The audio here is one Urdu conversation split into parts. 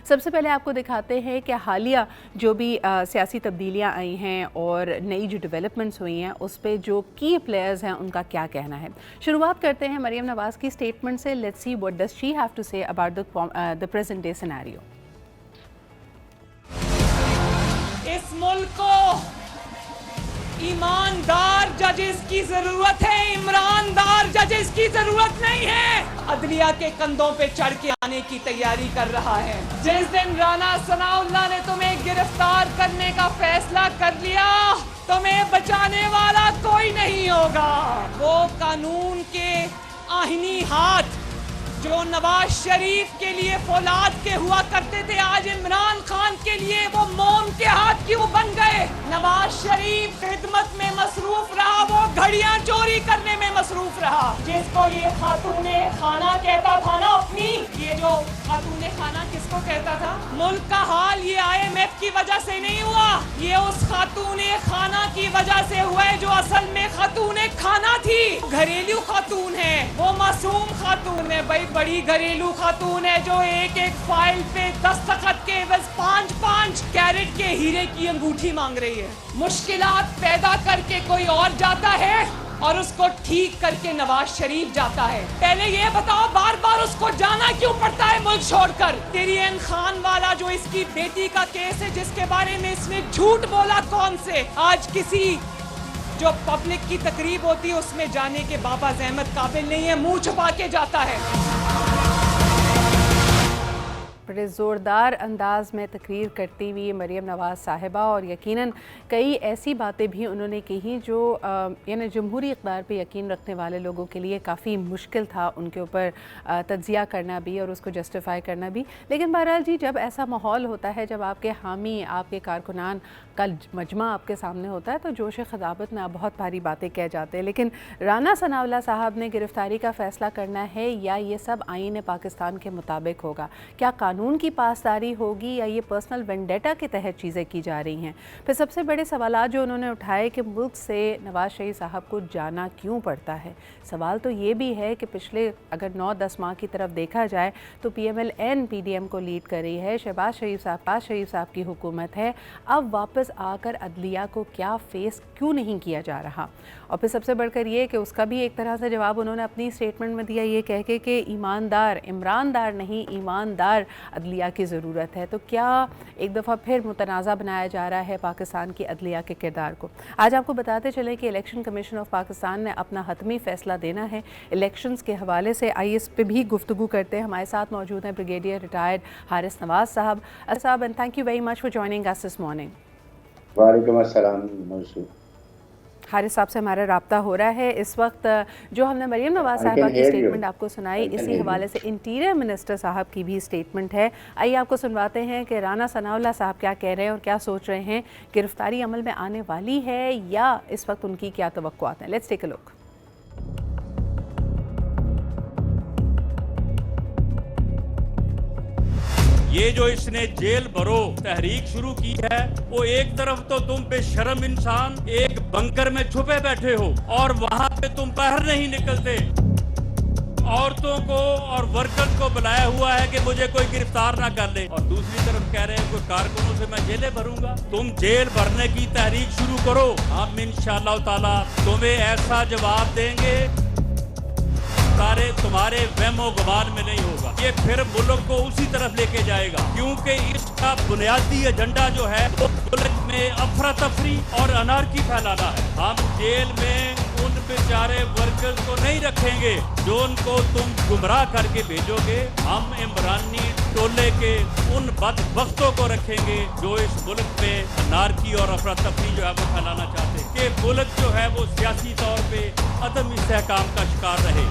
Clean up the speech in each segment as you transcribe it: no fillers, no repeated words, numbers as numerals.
سب سے پہلے آپ کو دکھاتے ہیں کہ حالیہ جو بھی سیاسی تبدیلیاں آئی ہیں اور نئی جو ڈیولپمنٹس ہوئی ہیں اس پہ جو کی پلیئرز ہیں ان کا کیا کہنا ہے. شروعات کرتے ہیں مریم نواز کی اسٹیٹمنٹ سے. Let's see what does she have to say about the present day scenario. اس ملک کو ایماندار ججز کی ضرورت ہے, عمراندار ججز کی ضرورت نہیں ہے. عدلیہ کے کندھوں پہ چڑھ کے آنے کی تیاری کر رہا ہے. جس دن رانا ثناءاللہ نے تمہیں گرفتار کرنے کا فیصلہ کر لیا, تمہیں بچانے والا کوئی نہیں ہوگا. وہ قانون کے آہنی ہاتھ جو نواز شریف کے لیے فولاد کے ہوا کرتے تھے, آج عمران خان کے لیے وہ موم کے ہاتھ کیوں بن گئے؟ نواز شریف خدمت میں مصروف رہا, وہ گھڑیاں چوری کرنے میں مصروف رہا. جس کو یہ خاتون خانہ کہتا تھا نا اپنی, یہ جو خاتون خانہ کس کو کہتا تھا؟ ملک کا حال یہ IMF کی وجہ سے نہیں ہوا, یہ اس خاتون خانہ کی وجہ سے ہوا ہے جو اصل میں خاتون خانہ تھی. گھریلو خاتون ہے, وہ معصوم خاتون ہے بھائی, بڑی گھریلو خاتون ہے جو ایک ایک فائل پہ دستخط کے بس 5 کیرٹ کے ہیرے کی انگوٹھی مانگ رہی ہے. مشکلات پیدا کر کے کوئی اور جاتا ہے اور اس کو ٹھیک کر کے نواز شریف جاتا ہے. پہلے یہ بتاؤ بار بار اس کو جانا کیوں پڑتا ہے ملک چھوڑ کر؟ تیری این خان والا جو اس کی بیٹی کا کیس ہے جس کے بارے میں اس نے جھوٹ بولا, کون سے آج کسی جو پبلک کی تقریب ہوتی ہے اس میں جانے کے بابا زحمت قابل نہیں ہے, منہ چھپا کے جاتا ہے. بڑے زوردار انداز میں تقریر کرتی ہوئی مریم نواز صاحبہ, اور یقیناً کئی ایسی باتیں بھی انہوں نے کہیں جو یعنی جمہوری اقدار پہ یقین رکھنے والے لوگوں کے لیے کافی مشکل تھا ان کے اوپر تجزیہ کرنا بھی اور اس کو جسٹیفائی کرنا بھی. لیکن بہرحال جی, جب ایسا ماحول ہوتا ہے, جب آپ کے حامی, آپ کے کارکنان کا مجمع آپ کے سامنے ہوتا ہے تو جوش خطابت میں آپ بہت بھاری باتیں کہہ جاتے ہیں. لیکن رانا ثناءاللہ صاحب نے گرفتاری کا فیصلہ کرنا ہے یا یہ سب آئین پاکستان کے مطابق ہوگا؟ کیا قانون کی پاسداری ہوگی یا یہ پرسنل وینڈیٹا کے تحت چیزیں کی جا رہی ہیں؟ پھر سب سے بڑے سوالات جو انہوں نے اٹھائے کہ ملک سے نواز شریف صاحب کو جانا کیوں پڑتا ہے. سوال تو یہ بھی ہے کہ پچھلے اگر 9-10 ماہ کی طرف دیکھا جائے تو PMLN PDM کو لیڈ کر رہی ہے, شہباز شریف صاحب کی حکومت ہے. اب واپس آ کر عدلیہ کو کیا فیس کیوں نہیں کیا جا رہا؟ اور پھر سب سے بڑھ کر یہ کہ اس کا بھی ایک طرح سے جواب انہوں نے اپنی اسٹیٹمنٹ میں دیا, یہ کہہ کے کہ ایماندار, عمراندار نہیں ایماندار عدلیہ کی ضرورت ہے. تو کیا ایک دفعہ پھر متنازع بنایا جا رہا ہے پاکستان کی عدلیہ کے کردار کو؟ آج آپ کو بتاتے چلیں کہ الیکشن کمیشن آف پاکستان نے اپنا حتمی فیصلہ دینا ہے الیکشنز کے حوالے سے. آئیے اس پہ بھی گفتگو کرتے ہیں. ہمارے ساتھ موجود ہیں بریگیڈیئر ریٹائرڈ حارث نواز صاحب. And thank you very much for joining us this morning. وعلیکم السلام. حارث صاحب سے ہمارا رابطہ ہو رہا ہے اس وقت. جو ہم نے مریم نواز صاحبہ کی اسٹیٹمنٹ آپ کو سنائی, اسی حوالے سے انٹیریئر منسٹر صاحب کی بھی اسٹیٹمنٹ ہے. آئیے آپ کو سنواتے ہیں کہ رانا ثناءاللہ صاحب کیا کہہ رہے ہیں اور کیا سوچ رہے ہیں. گرفتاری عمل میں آنے والی ہے یا اس وقت ان کی کیا توقعات ہیں؟ لیٹس ٹیک اے لک. یہ جو اس نے جیل بھرو تحریک شروع کی ہے, وہ ایک طرف تو تم بے شرم انسان ایک بنکر میں چھپے بیٹھے ہو اور وہاں پہ تم باہر نہیں نکلتے. عورتوں کو اور ورکرز کو بلایا ہوا ہے کہ مجھے کوئی گرفتار نہ کر لے, اور دوسری طرف کہہ رہے ہیں کوئی کارکنوں سے میں جیلیں بھروں گا. تم جیل بھرنے کی تحریک شروع کرو, ہم انشاءاللہ تعالی تمہیں ایسا جواب دیں گے تمہارے وہم و گمان میں نہیں ہوگا. یہ پھر ملک کو اسی طرف لے کے جائے گا, کیونکہ اس کا بنیادی ایجنڈا جو ہے وہ ملک میں افراتفری اور انارکی پھیلانا ہے. ہم جیل میں ان بیچارے ورکرز کو نہیں رکھیں گے جو ان کو تم گمراہ کر کے بھیجو گے. ہم عمرانی ٹولے کے ان بدبختوں کو رکھیں گے جو اس ملک میں انارکی اور افراتفری جو ہے وہ پھیلانا چاہتے ہیں کہ ملک جو ہے وہ سیاسی طور پہ عدم استحکام کا شکار رہے.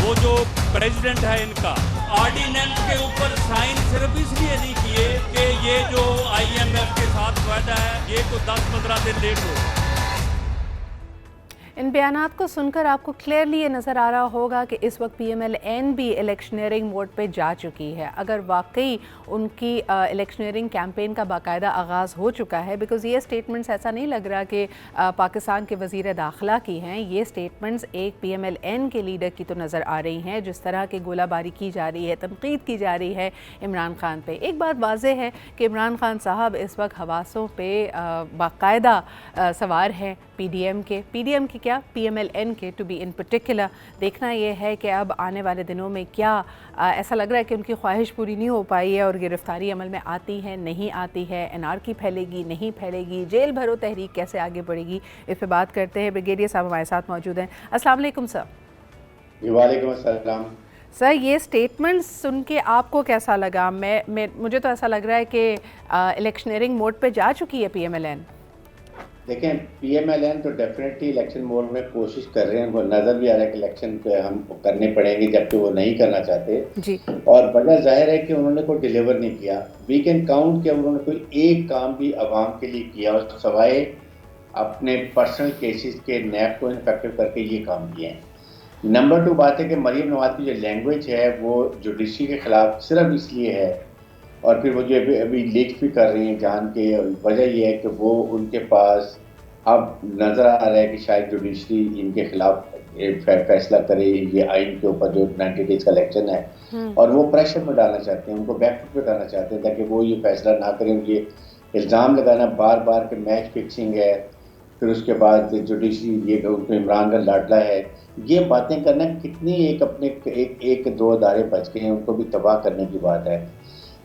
وہ جو پریزیڈنٹ ہے ان کا آرڈیننس کے اوپر سائن صرف اس لیے نہیں کیے کہ یہ جو IMF کے ساتھ معاہدہ ہے یہ کو 10-15 دن لیٹ ہو. ان بیانات کو سن کر آپ کو کلیئرلی یہ نظر آ رہا ہوگا کہ اس وقت پی ایم ایل این بھی الیکشنئرنگ موڈ پہ جا چکی ہے. اگر واقعی ان کی الیکشنئرنگ کیمپین کا باقاعدہ آغاز ہو چکا ہے، بیکاز یہ سٹیٹمنٹس ایسا نہیں لگ رہا کہ پاکستان کے وزیر داخلہ کی ہیں، یہ سٹیٹمنٹس ایک پی ایم ایل این کے لیڈر کی تو نظر آ رہی ہیں. جس طرح کی گولہ باری کی جا رہی ہے، تنقید کی جا رہی ہے عمران خان پہ، ایک بات واضح ہے کہ عمران خان صاحب اس وقت حواسوں پہ باقاعدہ سوار ہیں پی ڈی ایم کے کیا پی ایم ایل این کے ٹو بی ان پرٹیکولر. دیکھنا یہ ہے کہ اب آنے والے دنوں میں کیا ایسا لگ رہا ہے کہ ان کی خواہش پوری نہیں ہو پائی ہے اور گرفتاری عمل میں آتی ہے نہیں آتی ہے، انارکی پھیلے گی نہیں پھیلے گی، جیل بھرو تحریک کیسے آگے بڑھے گی، اس پہ بات کرتے ہیں. بریگیڈیئر صاحب ہمارے ساتھ موجود ہیں. السلام علیکم سر. وعلیکم السلام. سر یہ سٹیٹمنٹ سن کے آپ کو کیسا لگا؟ مجھے تو ایسا لگ رہا ہے کہ الیکشنئرنگ موڈ پہ جا چکی ہے پی ایم ایل این. دیکھیں پی ایم ایل این تو ڈیفینیٹلی الیکشن موڈ میں کوشش کر رہے ہیں، وہ نظر بھی آ رہا ہے کہ الیکشن پہ ہم کرنے پڑیں گے جبکہ وہ نہیں کرنا چاہتے جی. اور وجہ ظاہر ہے کہ انہوں نے کوئی ڈیلیور نہیں کیا. وی کین کاؤنٹ کہ انہوں نے کوئی ایک کام بھی عوام کے لیے کیا اور سوائے اپنے پرسنل کیسز کے نیب کو انفیکٹو کر کے یہ کام کیے ہیں. نمبر 2 بات ہے کہ مریم نواز کی جو لینگویج ہے وہ جوڈیشری کے خلاف صرف اس لیے ہے اور پھر وہ جو ابھی لیک بھی کر رہی ہیں جان کے، وجہ یہ ہے کہ وہ ان کے پاس اب نظر آ رہا ہے کہ شاید جوڈیشری ان کے خلاف فیصلہ کرے یہ آئین کے اوپر جو 90 ڈیز کا الیکشن ہے، اور وہ پریشر میں ڈالنا چاہتے ہیں، ان کو بیک فٹ پہ ڈالنا چاہتے ہیں تاکہ وہ یہ فیصلہ نہ کریں. یہ الزام لگانا بار بار کہ میچ فکسنگ ہے، پھر اس کے بعد جوڈیشری یہ عمران کا لاڈلا ہے، یہ باتیں کرنا کتنی ایک دو ادارے بچ گئے ہیں ان کو بھی تباہ کرنے کی بات ہے.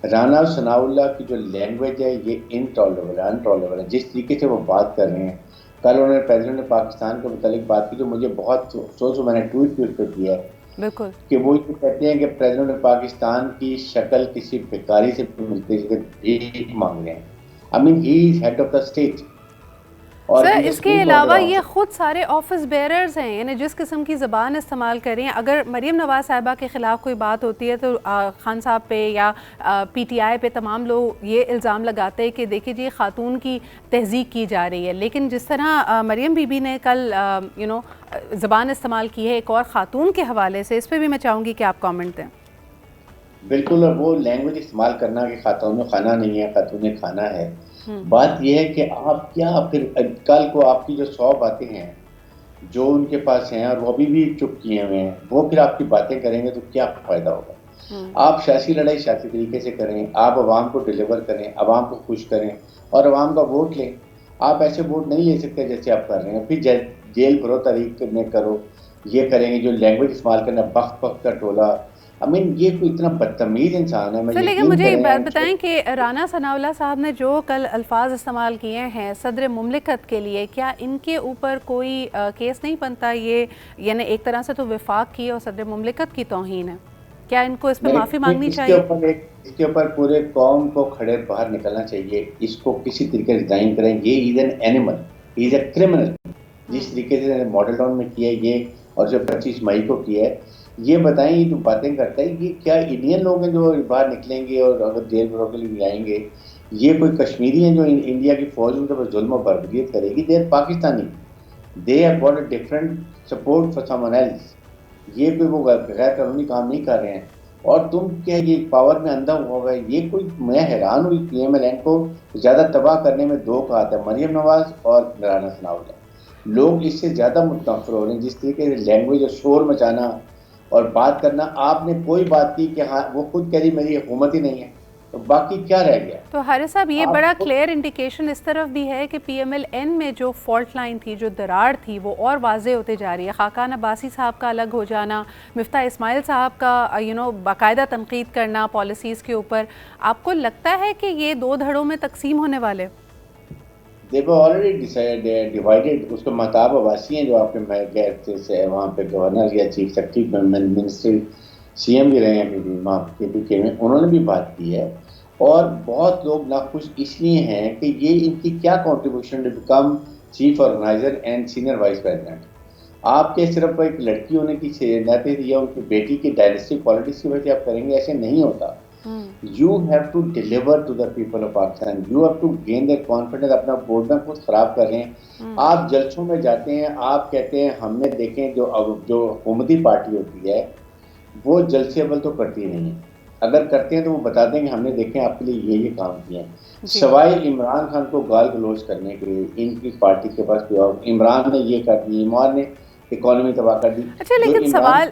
رانا ثناء اللہ کی جو لینگویج ہے یہ انٹالریبل ہے. جس طریقے سے وہ بات کر رہے ہیں، کل انہوں نے پریزیڈنٹ پاکستان کے متعلق بات کی جو مجھے بہت افسوس ہو، میں نے ٹویٹ بھی اس پہ کیا ہے بالکل کہ وہ یہ کہتے ہیں کہ پریزیڈنٹ پاکستان کی شکل کسی بھکاری سے ملتی ہے بھیک مانگ رہے ہیں. I main he is head of the state. سر اس کے علاوہ یہ خود سارے آفس بیئررز ہیں، یعنی جس قسم کی زبان استعمال کر رہی ہیں. اگر مریم نواز صاحبہ کے خلاف کوئی بات ہوتی ہے تو خان صاحب پہ یا پی ٹی آئی پہ تمام لوگ یہ الزام لگاتے ہیں کہ دیکھیے جی خاتون کی تہذیب کی جا رہی ہے. لیکن جس طرح مریم بی بی نے کل زبان استعمال کی ہے ایک اور خاتون کے حوالے سے، اس پہ بھی میں چاہوں گی کہ آپ کامنٹ دیں. بالکل، اور وہ لینگویج استعمال کرنا کہ خاتون خانہ نہیں ہے، خاتون خانہ ہے. بات یہ ہے کہ آپ کیا پھر کل کو آپ کی جو 100 باتیں ہیں جو ان کے پاس ہیں اور وہ ابھی بھی چپ کیے ہوئے ہیں، وہ پھر آپ کی باتیں کریں گے تو کیا فائدہ ہوگا؟ آپ سیاسی لڑائی سیاسی طریقے سے کریں، آپ عوام کو ڈیلیور کریں، عوام کو خوش کریں اور عوام کا ووٹ لیں. آپ ایسے ووٹ نہیں لے سکتے جیسے آپ کر رہے ہیں. پھر جیل بھرو تحریک میں کرو، یہ کریں گے جو لینگویج استعمال کرنا بخت کا ٹولہ. یہ کوئی اتنا بدتمیز انسان ہے. سر لیکن مجھے ایک بات بتائیں کہ رانا ثناء اللہ صاحب نے جو کل الفاظ استعمال کیے ہیں صدر مملکت کے لیے، کیا ان کے اوپر کوئی کیس نہیں بنتا؟ یہ یعنی ایک طرح سے تو وفاق کی اور صدر مملکت کی توہین ہے. کیا ان کو اس پہ معافی مانگنی چاہیے؟ اس کے اوپر پورے قوم کو کھڑے باہر نکلنا چاہیے. اس کو کسی طریقے سے ڈیزائن کریں. یہ is an animal, he is a criminal. جس طریقے سے ماڈل ٹاؤن میں کیا ہے یہ اور جو 25 مئی کو کیا ہے، یہ بتائیں یہ جو باتیں کرتا ہے یہ کیا انڈین لوگ ہیں جو باہر نکلیں گے اور اگر جیل بھرو کے لیے آئیں گے؟ یہ کوئی کشمیری ہیں جو انڈیا کی فوج ان کے ظلم و بربریت کرے گی؟ They are Pakistani, they have got a different support for someone else. یہ کوئی وہ غیر قانونی کام نہیں کر رہے ہیں اور تم کیا یہ پاور میں اندھا ہوا ہے. یہ کوئی، میں حیران ہوئی پی ایم ایل این کو زیادہ تباہ کرنے میں 2 کا آتا ہے، مریم نواز اور رانا ثناء اللہ. لوگ اس سے زیادہ متنفر ہو رہے ہیں. جس طریقے سے لینگویج اور شور مچانا اور بات کرنا، آپ نے کوئی بات کی کہ ہاں وہ خود کہہ رہی میری حکومت ہی نہیں ہے، تو باقی کیا رہ گیا؟ تو حارث صاحب یہ بڑا کلیئر انڈیکیشن اس طرف بھی ہے کہ پی ایم ایل این میں جو فالٹ لائن تھی، جو دراڑ تھی، وہ اور واضح ہوتے جا رہی ہے. خاقان عباسی صاحب کا الگ ہو جانا، مفتاح اسماعیل صاحب کا باقاعدہ تنقید کرنا پالیسیز کے اوپر، آپ کو لگتا ہے کہ یہ 2 دھڑوں میں تقسیم ہونے والے؟ They were already divided. اس کو مہتاب عباسی ہیں جو آپ کے سے وہاں پہ گورنر یا chief secretary minister C M بھی رہے ہیں وہاں کے میں، انہوں نے بھی بات کی ہے. اور بہت لوگ ناخوش اس لیے ہیں کہ یہ ان کی کیا contribution to become chief organiser and senior vice president. آپ کے صرف ایک لڑکی ہونے کی نعت یا ان کی بیٹی کی ڈائنیسٹک پالیٹکس کی وجہ سے آپ کریں گے، ایسے نہیں ہوتا. You have to deliver to the people of Pakistan. You have to gain their confidence. اپنا بورڈ میں خود خراب کر رہے ہیں. آپ جلسوں میں جاتے ہیں, آپ کہتے ہیں ہم نے دیکھیں جو حکومتی پارٹی ہوتی ہے وہ جلسے اول تو کرتی نہیں ہے, اگر کرتے ہیں تو وہ بتا دیں گے ہم نے دیکھیں آپ کے لیے یہ کام کیے ہیں, سوائے عمران خان کو گال گلوچ کرنے کے لیے ان کی پارٹی کے پاس کوئی اور, عمران نے یہ کر دی, عمران نے اکانومی تباہ کر دی. اچھا لیکن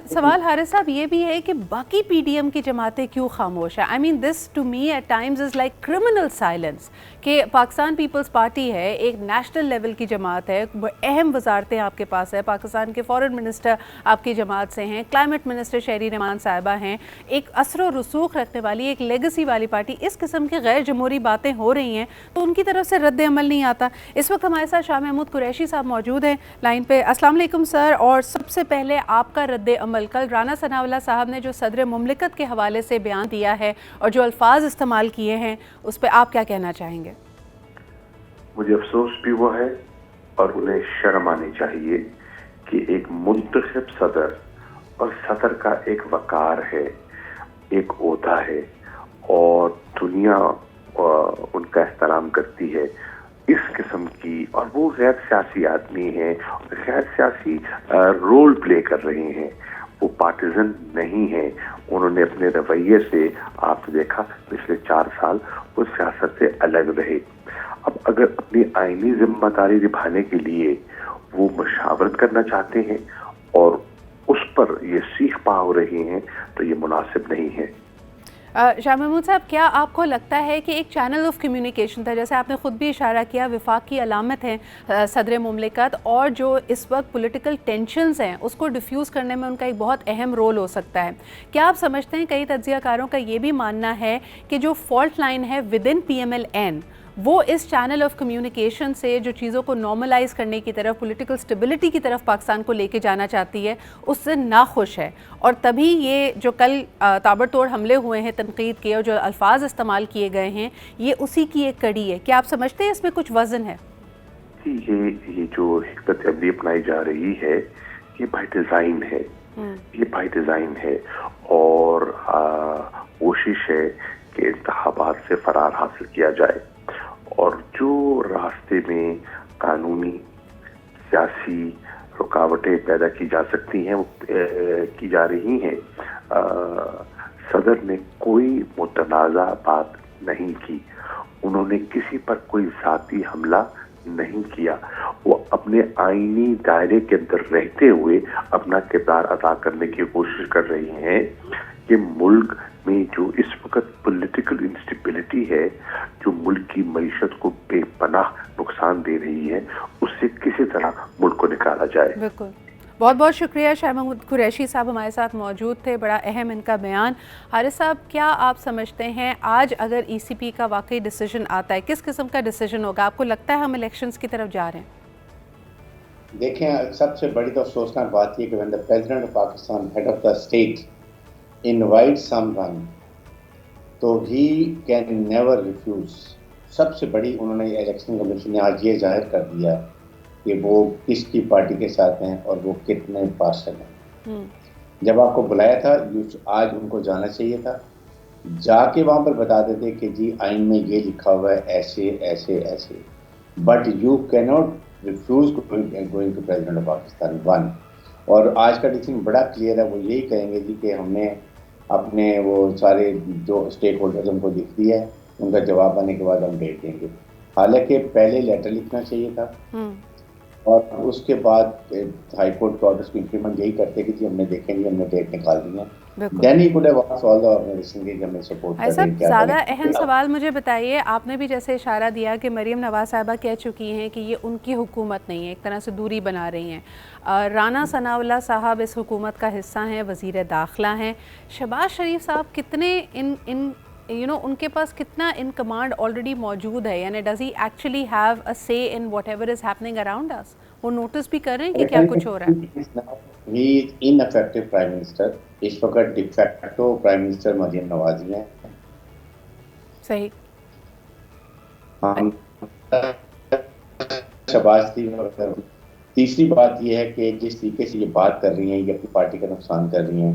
سوال حارث صاحب یہ بھی ہے کہ باقی پی ڈی ایم کی جماعتیں کیوں خاموش ہیں؟ I mean this to me at times is like criminal silence, کہ پاکستان پیپلز پارٹی ہے, ایک نیشنل لیول کی جماعت ہے, اہم وزارتیں آپ کے پاس ہے, پاکستان کے فارن منسٹر آپ کی جماعت سے ہیں, کلائمیٹ منسٹر شہری رحمان صاحبہ ہیں, ایک اثر و رسوخ رکھنے والی ایک لیگسی والی پارٹی, اس قسم کی غیر جمہوری باتیں ہو رہی ہیں تو ان کی طرف سے رد عمل نہیں آتا. اس وقت ہمارے ساتھ شاہ محمود قریشی صاحب موجود ہیں لائن پہ. السلام علیکم سر. اور سب سے پہلے آپ کا رد عمل, کل رانا ثناء اللہ صاحب نے جو صدر مملکت کے حوالے سے بیان دیا ہے اور جو الفاظ استعمال کیے ہیں اس پہ آپ کیا کہنا چاہیں گے؟ مجھے افسوس بھی وہ ہے اور انہیں شرم آنی چاہیے کہ ایک منتخب صدر, اور صدر کا ایک وقار ہے, ایک عہدہ ہے اور دنیا ان کا احترام کرتی ہے, اس قسم کی, اور وہ غیر سیاسی آدمی ہیں, غیر سیاسی رول پلے کر رہے ہیں, وہ پارٹیزن نہیں ہیں. انہوں نے اپنے رویے سے, آپ نے دیکھا پچھلے 4 سال وہ سیاست سے الگ رہے. اب اگر اپنی آئینی ذمہ داری نبھانے کے لیے وہ مشاورت کرنا چاہتے ہیں اور اس پر یہ سیکھ پا رہے ہیں تو یہ مناسب نہیں ہے. شاہ محمود صاحب, کیا آپ کو لگتا ہے کہ ایک چینل آف کمیونیکیشن تھا, جیسے آپ نے خود بھی اشارہ کیا, وفاق کی علامت ہے صدر مملکت, اور جو اس وقت پولیٹیکل ٹینشنز ہیں اس کو ڈیفیوز کرنے میں ان کا ایک بہت اہم رول ہو سکتا ہے. کیا آپ سمجھتے ہیں, کئی تجزیہ کاروں کا یہ بھی ماننا ہے کہ جو فالٹ لائن ہے within P M L N وہ اس چینل آف کمیونیکیشن سے جو چیزوں کو نارملائز کرنے کی طرف, پولیٹیکل سٹیبلٹی کی طرف پاکستان کو لے کے جانا چاہتی ہے, اس سے ناخوش ہے, اور تبھی یہ جو کل تابڑ توڑ حملے ہوئے ہیں تنقید کے اور جو الفاظ استعمال کیے گئے ہیں یہ اسی کی ایک کڑی ہے؟ کیا آپ سمجھتے ہیں اس میں کچھ وزن ہے؟ یہ جو حکمت عملی اپنائی جا رہی ہے یہ بائی ڈیزائن ہے, یہ بائی ڈیزائن ہے, اور کوشش ہے کہ انتخابات سے فرار حاصل کیا جائے, اور جو راستے میں قانونی سیاسی رکاوٹیں پیدا کی جا سکتی ہیں وہ کی جا رہی ہیں. صدر نے کوئی متنازع بات نہیں کی, انہوں نے کسی پر کوئی ذاتی حملہ نہیں کیا, وہ اپنے آئینی دائرے کے اندر رہتے ہوئے اپنا کردار ادا کرنے کی کوشش کر رہے ہیں. کہ ملک میں جو اس وقت پولیٹیکل انسٹیبلٹی ہے جو ملک کی معیشت کو بے پناہ نقصان دے رہی ہے, اس سے کسی طرح ملک کو نکالا جائے. بالکل, بہت بہت شکریہ. شاہ محمود قریشی صاحب ہمارے ساتھ موجود تھے, بڑا اہم ان کا بیان. حارث صاحب, کیا آپ سمجھتے ہیں آج اگر ای سی پی کا واقعی ڈیسیجن آتا ہے, کس قسم کا ڈیسیجن ہوگا؟ آپ کو لگتا ہے ہم الیکشنز کی طرف جا رہے ہیں؟ دیکھیں, سب سے بڑی تو افسوسناک بات یہ کہ when the president of Pakistan, head of the state, invite someone تو he can never refuse. سب سے بڑی انہوں نے الیکشن کمیشن نے آج یہ ظاہر کر دیا کہ وہ کس کی پارٹی کے ساتھ ہیں اور وہ کتنے پارشل ہیں. جب آپ کو بلایا تھا آج ان کو جانا چاہیے تھا, جا کے وہاں پر بتا دیتے کہ جی آئین میں یہ لکھا ہوا ہے ایسے ایسے ایسے, بٹ یو کی not refuse going to president of Pakistan. One, اور آج کا ڈیسیجن بڑا کلیئر ہے, وہ یہی کہیں گے جی کہ ہم نے اپنے وہ سارے جو اسٹیک ہولڈرز ان کو لکھ دیا ہے, ان کا جواب آنے کے بعد ہم ڈیٹ دیں گے. حالانکہ پہلے لیٹر لکھنا چاہیے تھا اور اس کے بعد ہائی کورٹ کے آرڈرز کو امپلیمنٹ یہی کرتے کہ جی ہم نے دیکھیں گے, ہم نے ڈیٹ نکال دی ہے. Then he could have asked all the organisation کہ ہمیں سپورٹ کریں. سب زیادہ اہم سوال مجھے بتائیے, آپ نے بھی جیسے اشارہ دیا کہ مریم نواز صاحبہ کہہ چکی ہیں کہ یہ ان کی حکومت نہیں ہے, ایک طرح سے دوری بنا رہی ہیں. رانا ثناء اللہ صاحب اس حکومت کا حصہ ہیں, وزیر داخلہ ہیں. شہباز شریف صاحب کتنے ان کے پاس کتنا ان کمانڈ آلریڈی موجود ہے, یعنی does he actually have a say in whatever is happening around us? وہ نوٹس بھی کر رہے ہیں کہ کیا کچھ ہو رہا ہے؟ ہی از ان افیکٹو پرائم منسٹر. اس وقت de facto prime minister Maryam Nawaz ہیں. صحیح. شہباز تھی. تیسری بات یہ ہے کہ جس طریقے سے یہ بات کر رہی ہیں, یہ اپنی پارٹی کا نقصان کر رہی ہیں.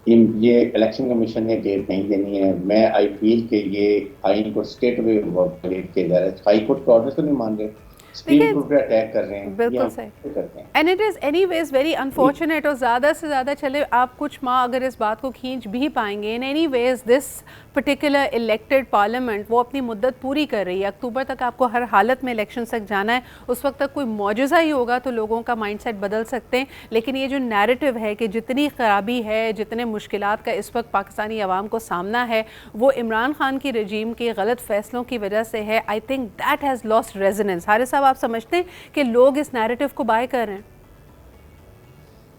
یہ الیکشن کمیشن نے ڈیٹ نہیں دینی ہے. میں آئی فیل کہ یہ آئین کو اسٹیٹ وے وائلیٹ کیا جا رہا ہے. ہائی کورٹ کا آرڈر تو نہیں مان رہے, سپریم کورٹ پہ اٹیک کر رہے ہیں. بالکل صحیح. And it is anyways very unfortunate, اور زیادہ سے زیادہ چلے آپ کچھ ماہ اگر اس بات کو کھینچ بھی پائیں گے, in anyways this particular elected parliament وہ اپنی مدت پوری کر رہی ہے. اکتوبر تک آپ کو ہر حالت میں الیکشن تک جانا ہے. اس وقت تک کوئی معجزہ ہی ہوگا تو لوگوں کا مائنڈ سیٹ بدل سکتے ہیں. لیکن یہ جو نیریٹو ہے کہ جتنی خرابی ہے, جتنے مشکلات کا اس وقت پاکستانی عوام کو سامنا ہے, وہ عمران خان کی رجیم کے غلط فیصلوں کی وجہ سے ہے. I think that has lost resonance. Haris صاحب, آپ سمجھتے ہیں کہ لوگ اس نیریٹو کو بائی کر رہے ہیں؟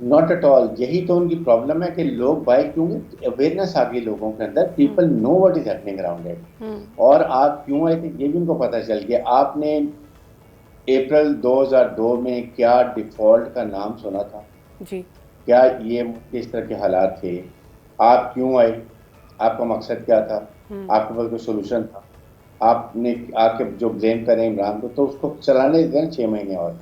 Not at all. یہی تو ان کی پرابلم ہے کہ لوگ بائی کیوں گے, اویئرنیس آ گئی لوگوں کے اندر. People know what is happening around it. اور آپ کیوں آئے تھے یہ بھی ان کو پتہ چل گیا. آپ نے اپریل 2002 میں کیا ڈیفالٹ کا نام سنا تھا؟ جی. کیا یہ کس طرح کے حالات تھے؟ آپ کیوں آئے؟ آپ کا مقصد کیا تھا؟ آپ کے پاس کوئی سولوشن تھا؟ آپ نے آ کے جو بلیم کریں عمران کو, تو اس کو چلانے دیتے ہیں 6 مہینے اور.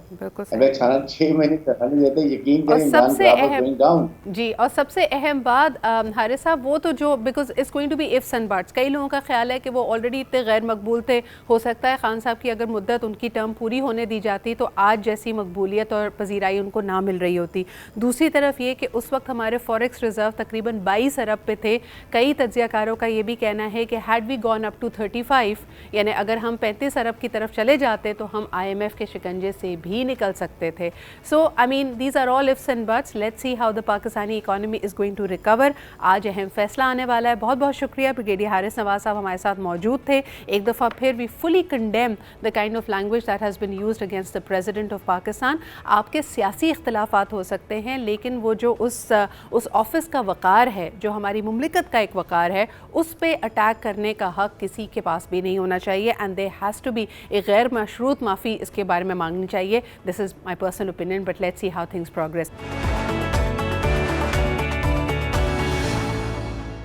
اگر 6 مہینے چلانے دیتے, یقین کریں عمران گوئنگ ڈاؤن. جی, اور سب سے اہم بات حارث صاحب, وہ تو جو because it's going to be ifs and buts. کئی لوگوں کا خیال ہے کہ وہ آلریڈی اتنے غیر مقبول تھے. ہو سکتا ہے خان صاحب کی اگر مدت ان کی ٹرم پوری ہونے دی جاتی تو آج جیسی مقبولیت اور پذیرائی ان کو نہ مل رہی ہوتی. دوسری طرف یہ کہ اس وقت ہمارے فوریکس ریزرو تقریباً 22 ارب پہ تھے. کئی تجزیہ کاروں کا یہ بھی کہنا ہے کہ had we gone up to 35, یعنی اگر ہم 35 ارب کی طرف چلے جاتے تو ہم IMF کے شکنجے سے بھی نکل سکتے تھے. So I mean these are all ifs and buts. Let's see how the Pakistani economy is going to recover. آج اہم فیصلہ آنے والا ہے. بہت بہت شکریہ. بریگیڈیئر حارث نواز صاحب ہمارے ساتھ موجود تھے. ایک دفعہ پھر we fully condemn the kind of language that has been used against the president of Pakistan. آپ کے سیاسی اختلافات ہو سکتے ہیں, لیکن وہ جو اس آفس کا وقار ہے, جو ہماری مملکت کا ایک وقار ہے, اس پہ اٹیک کرنے کا حق کسی کے پاس بھی نہیں ہونا چاہیے. And there has to be ایک غیر مشروط معافی اس کے بارے میں مانگنی چاہیے. This is my personal opinion, but let's see how things progress.